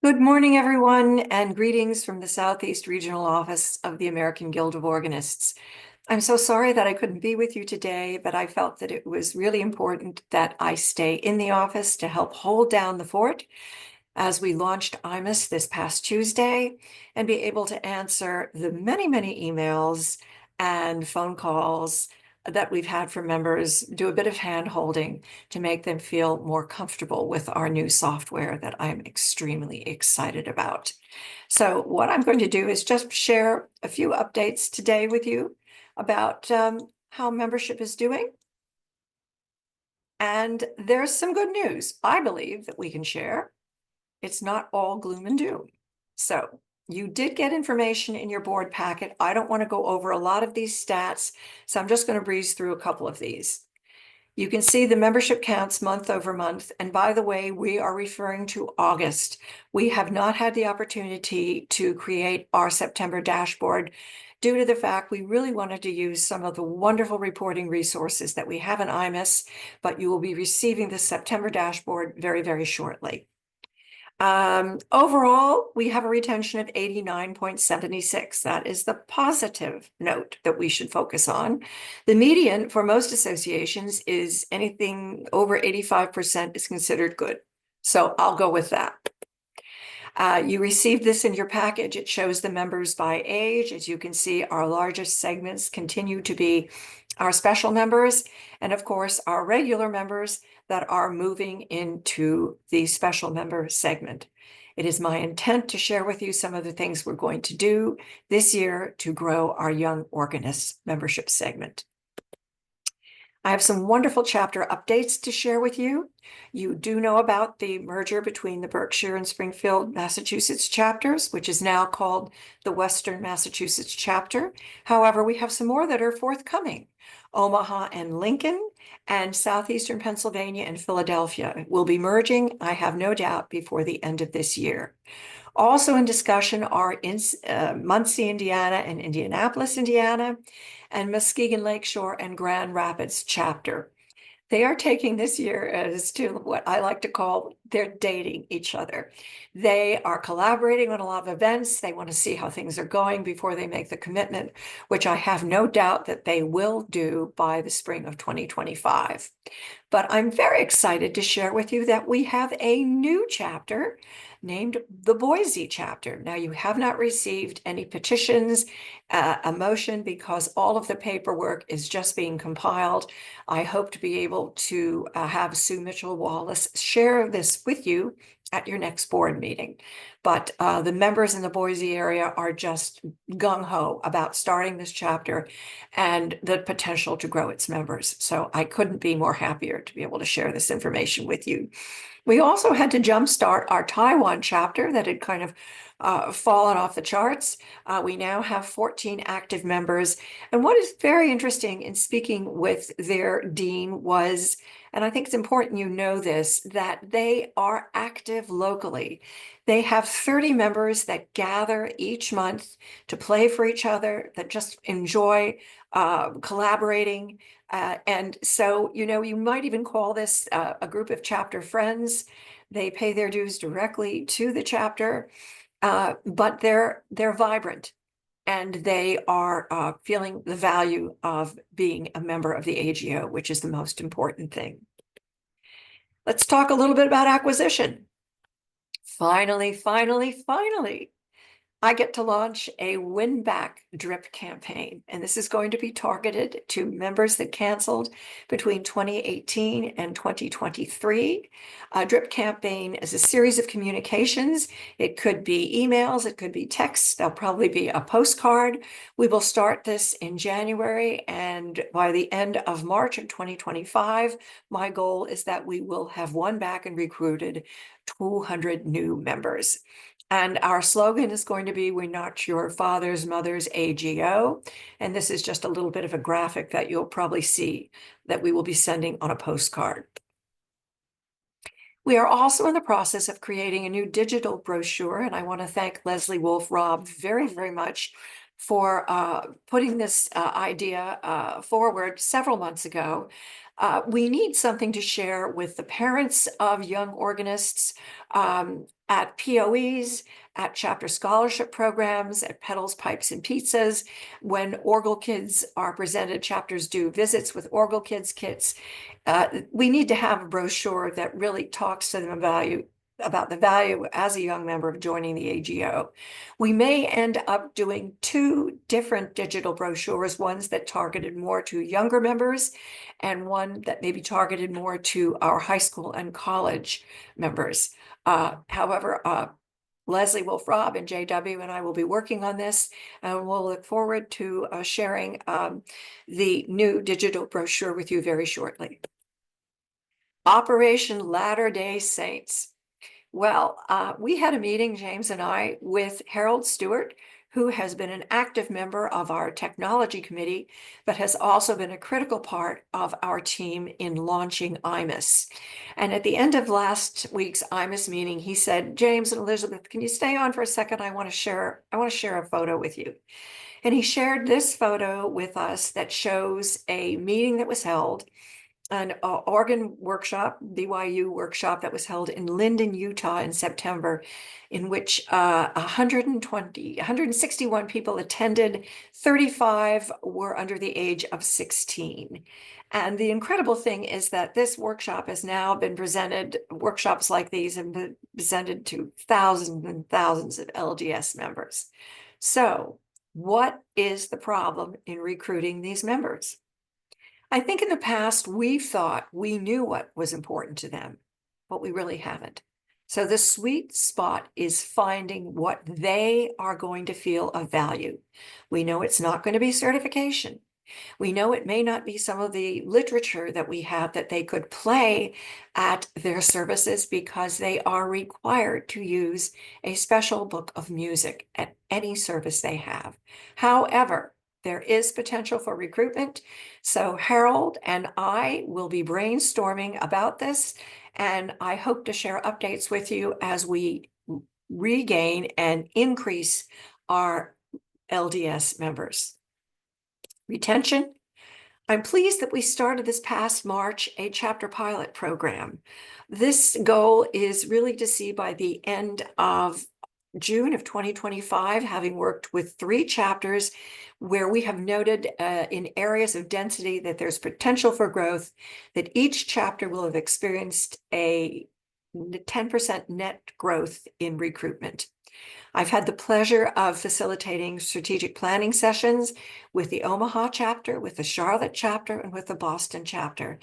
Good morning, everyone, and greetings from the Southeast Regional Office of the American Guild of Organists. I'm so sorry that I couldn't be with you today, but I felt that it was really important that I stay in the office to help hold down the fort as we launched IMUS this past Tuesday and be able to answer the many, many emails and phone calls that we've had from members, do a bit of hand holding to make them feel more comfortable with our new software that I'm extremely excited about. So what I'm going to do is just share a few updates today with you about how membership is doing. And there's some good news, I believe, that we can share. It's not all gloom and doom. So you did get information in your board packet. I don't want to go over a lot of these stats, so I'm just going to breeze through a couple of these. You can see the membership counts month over month. And by the way, we are referring to August. We have not had the opportunity to create our September dashboard due to the fact we really wanted to use some of the wonderful reporting resources that we have in IMUS, but you will be receiving the September dashboard very, very shortly. Overall, we have a retention of 89.76. That is the positive note that we should focus on. The median for most associations is anything over 85% is considered good. So I'll go with that. You received this in your package. It shows the members by age. As you can see, our largest segments continue to be our special members, and of course, our regular members that are moving into the special member segment. It is my intent to share with you some of the things we're going to do this year to grow our young organist membership segment. I have some wonderful chapter updates to share with you. You do know about the merger between the Berkshire and Springfield, Massachusetts chapters, which is now called the Western Massachusetts chapter. However, we have some more that are forthcoming. Omaha and Lincoln and Southeastern Pennsylvania and Philadelphia will be merging, I have no doubt, before the end of this year. Also in discussion are Muncie, Indiana and Indianapolis, Indiana, and Muskegon Lakeshore and Grand Rapids chapter. They are taking this year as to what I like to call they're dating each other. They are collaborating on a lot of events. They want to see how things are going before they make the commitment, which I have no doubt that they will do by the spring of 2025. But I'm very excited to share with you that we have a new chapter named the Boise chapter. Now, you have not received any petitions, a motion, because all of the paperwork is just being compiled. I hope to be able to have Sue Mitchell-Wallace share this with you at your next board meeting. But the members in the Boise area are just gung-ho about starting this chapter and the potential to grow its members. So I couldn't be more happier to be able to share this information with you. We also had to jumpstart our Taiwan chapter that had kind of fallen off the charts. We now have 14 active members. And what is very interesting in speaking with their dean was, and I think it's important you know this, that they are active locally. They have 30 members that gather each month to play for each other, that just enjoy collaborating. And so, you know, you might even call this a group of chapter friends. They pay their dues directly to the chapter, but they're vibrant and they are feeling the value of being a member of the AGO, which is the most important thing. Let's talk a little bit about acquisition. Finally, I get to launch a win-back drip campaign, and this is going to be targeted to members that canceled between 2018 and 2023. A drip campaign is a series of communications. It could be emails, it could be texts, there'll probably be a postcard. We will start this in January, and by the end of March of 2025, my goal is that we will have won back and recruited 200 new members. And our slogan is going to be, "We're not your father's mother's AGO." And this is just a little bit of a graphic that you'll probably see that we will be sending on a postcard. We are also in the process of creating a new digital brochure, and I want to thank Leslie Wolf-Robb very, very much for putting this idea forward several months ago. We need something to share with the parents of young organists, at POEs, at chapter scholarship programs, at Pedals, Pipes, and Pizzas. When Orgle kids are presented, chapters do visits with Orgle kids kits. We need to have a brochure that really talks to them about the value as a young member of joining the AGO. We may end up doing two different digital brochures, ones that targeted more to younger members and one that may be targeted more to our high school and college members. However, Leslie Wolf-Robb and JW and I will be working on this, and we'll look forward to sharing the new digital brochure with you very shortly. Operation Latter-day Saints. Well, we had a meeting, James and I, with Harold Stewart, who has been an active member of our technology committee, but has also been a critical part of our team in launching IMUS. And at the end of last week's IMUS meeting, he said, James and Elizabeth, can you stay on for a second? I want to share a photo with you. And he shared this photo with us that shows a meeting that was held, an organ workshop, BYU workshop that was held in Linden, Utah in September, in which 161 people attended, 35 were under the age of 16. And the incredible thing is that this workshop has now been presented, workshops like these have been presented to thousands and thousands of LDS members. So what is the problem in recruiting these members? I think in the past, we thought we knew what was important to them, but we really haven't. So the sweet spot is finding what they are going to feel of value. We know it's not going to be certification. We know it may not be some of the literature that we have that they could play at their services because they are required to use a special book of music at any service they have. However, there is potential for recruitment. So Harold and I will be brainstorming about this, and I hope to share updates with you as we regain and increase our LDS members. Retention. I'm pleased that we started this past March a chapter pilot program. This goal is really to see by the end of June of 2025, having worked with 3 chapters where we have noted in areas of density that there's potential for growth, that each chapter will have experienced a 10% net growth in recruitment. I've had the pleasure of facilitating strategic planning sessions with the Omaha chapter, with the Charlotte chapter, and with the Boston chapter.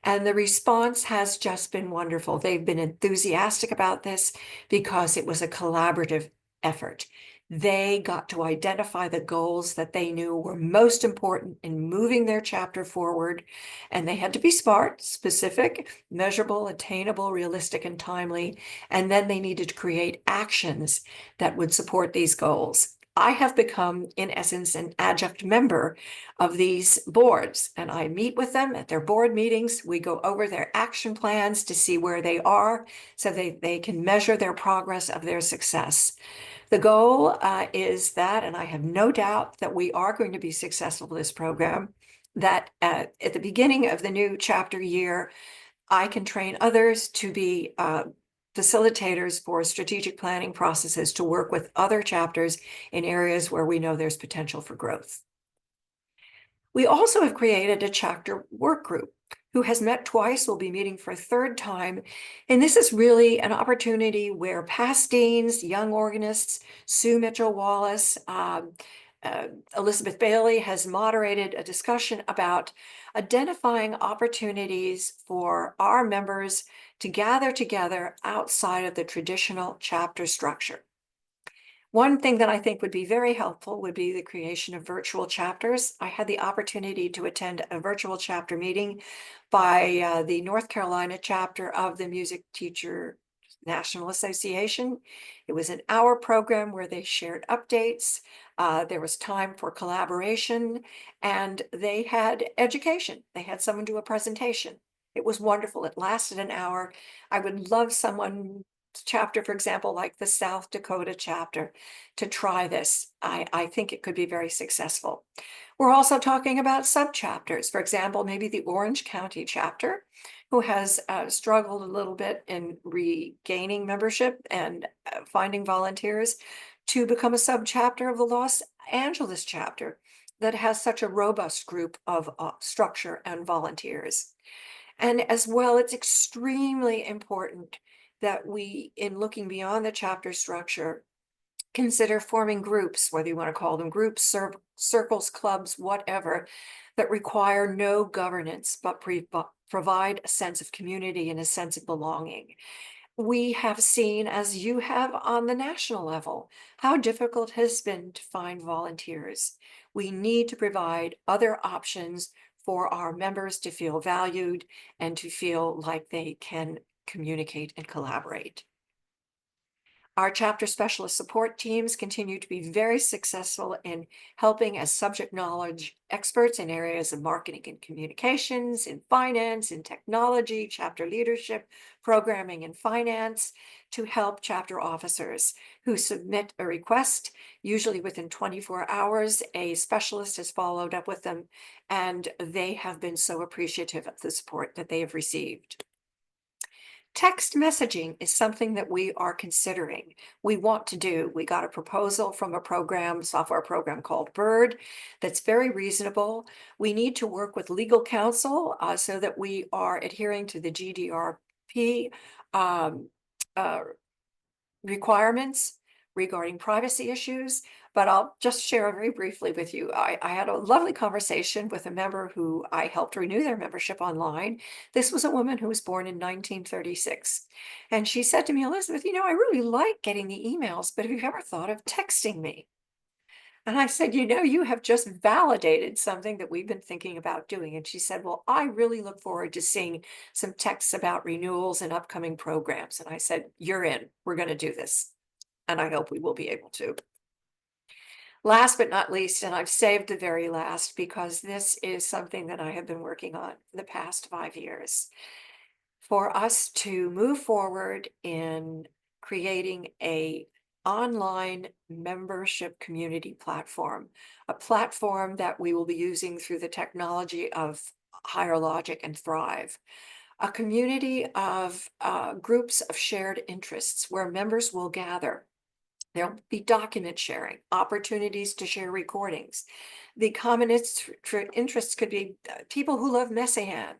And the response has just been wonderful. They've been enthusiastic about this because it was a collaborative effort. They got to identify the goals that they knew were most important in moving their chapter forward, and they had to be smart, specific, measurable, attainable, realistic, and timely, and then they needed to create actions that would support these goals. I have become, in essence, an adjunct member of these boards, and I meet with them at their board meetings. We go over their action plans to see where they are so they can measure their progress of their success. The goal is that, and I have no doubt that we are going to be successful with this program, that at the beginning of the new chapter year, I can train others to be facilitators for strategic planning processes to work with other chapters in areas where we know there's potential for growth. We also have created a chapter work group who has met twice, will be meeting for a 3rd time. And this is really an opportunity where past deans, young organists, Sue Mitchell-Wallace, Elizabeth Bailey has moderated a discussion about identifying opportunities for our members to gather together outside of the traditional chapter structure. One thing that I think would be very helpful would be the creation of virtual chapters. I had the opportunity to attend a virtual chapter meeting by the North Carolina chapter of the Music Teacher National Association. It was an hour program where they shared updates. There was time for collaboration, and they had education. They had someone do a presentation. It was wonderful. It lasted an hour. I would love someone chapter, for example, like the South Dakota chapter, to try this. I think it could be very successful. We're also talking about sub-chapters. For example, maybe the Orange County chapter who has struggled a little bit in regaining membership and finding volunteers, to become a subchapter of the Los Angeles chapter that has such a robust group of structure and volunteers. And as well, it's extremely important that we, in looking beyond the chapter structure, consider forming groups, whether you want to call them groups, circles, clubs, whatever, that require no governance but provide a sense of community and a sense of belonging. We have seen, as you have on the national level, how difficult it has been to find volunteers. We need to provide other options for our members to feel valued and to feel like they can communicate and collaborate. Our chapter specialist support teams continue to be very successful in helping as subject knowledge experts in areas of marketing and communications, in finance, in technology, chapter leadership, programming, and finance, to help chapter officers who submit a request. Usually within 24 hours, a specialist has followed up with them, and they have been so appreciative of the support that they have received. Text messaging is something that we are considering. We want to do. We got a proposal from a software program called Bird, that's very reasonable. We need to work with legal counsel so that we are adhering to the GDPR um, uh, requirements regarding privacy issues. But I'll just share very briefly with you. I had a lovely conversation with a member who I helped renew their membership online. This was a woman who was born in 1936. And she said to me, Elizabeth, I really like getting the emails, but have you ever thought of texting me? And I said, you have just validated something that we've been thinking about doing. And she said, well, I really look forward to seeing some texts about renewals and upcoming programs. And I said, you're in. We're going to do this. And I hope we will be able to. Last but not least, and I've saved the very last because this is something that I have been working on for the past 5 years. For us to move forward in creating a online membership community platform, a platform that we will be using through the technology of Higher Logic and Thrive, a community of groups of shared interests where members will gather. There'll be document sharing, opportunities to share recordings. The common interests could be people who love Messiaen,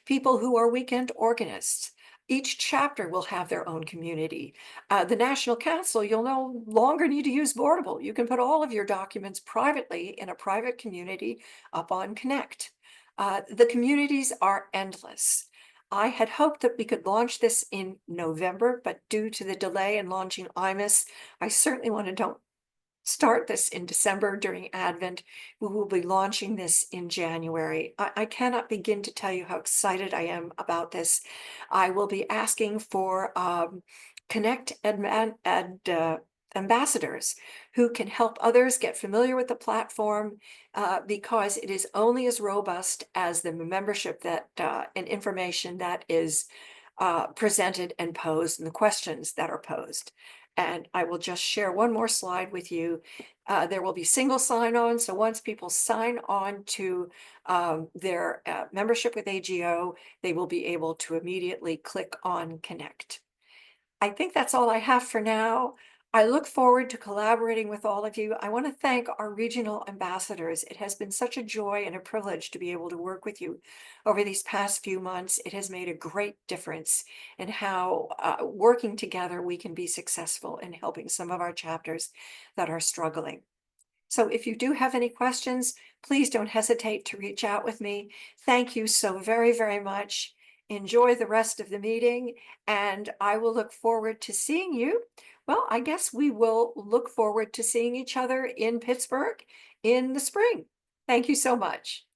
people who are weekend organists. Each chapter will have their own community. The National Council, you'll no longer need to use Boardable. You can put all of your documents privately in a private community up on Connect. The communities are endless. I had hoped that we could launch this in November, but due to the delay in launching IMIS, I certainly want to don't start this in December during Advent. We will be launching this in January. I cannot begin to tell you how excited I am about this. I will be asking for Connect ambassadors who can help others get familiar with the platform because it is only as robust as the membership that and information that is presented and posed and the questions that are posed. And I will just share one more slide with you. There will be single sign-on. So once people sign on to their membership with AGO, they will be able to immediately click on Connect. I think that's all I have for now. I look forward to collaborating with all of you. I want to thank our regional ambassadors. It has been such a joy and a privilege to be able to work with you over these past few months. It has made a great difference in how working together we can be successful in helping some of our chapters that are struggling. So if you do have any questions, please don't hesitate to reach out with me. Thank you so very, very much. Enjoy the rest of the meeting, and I will look forward to seeing you. Well, I guess we will look forward to seeing each other in Pittsburgh in the spring. Thank you so much.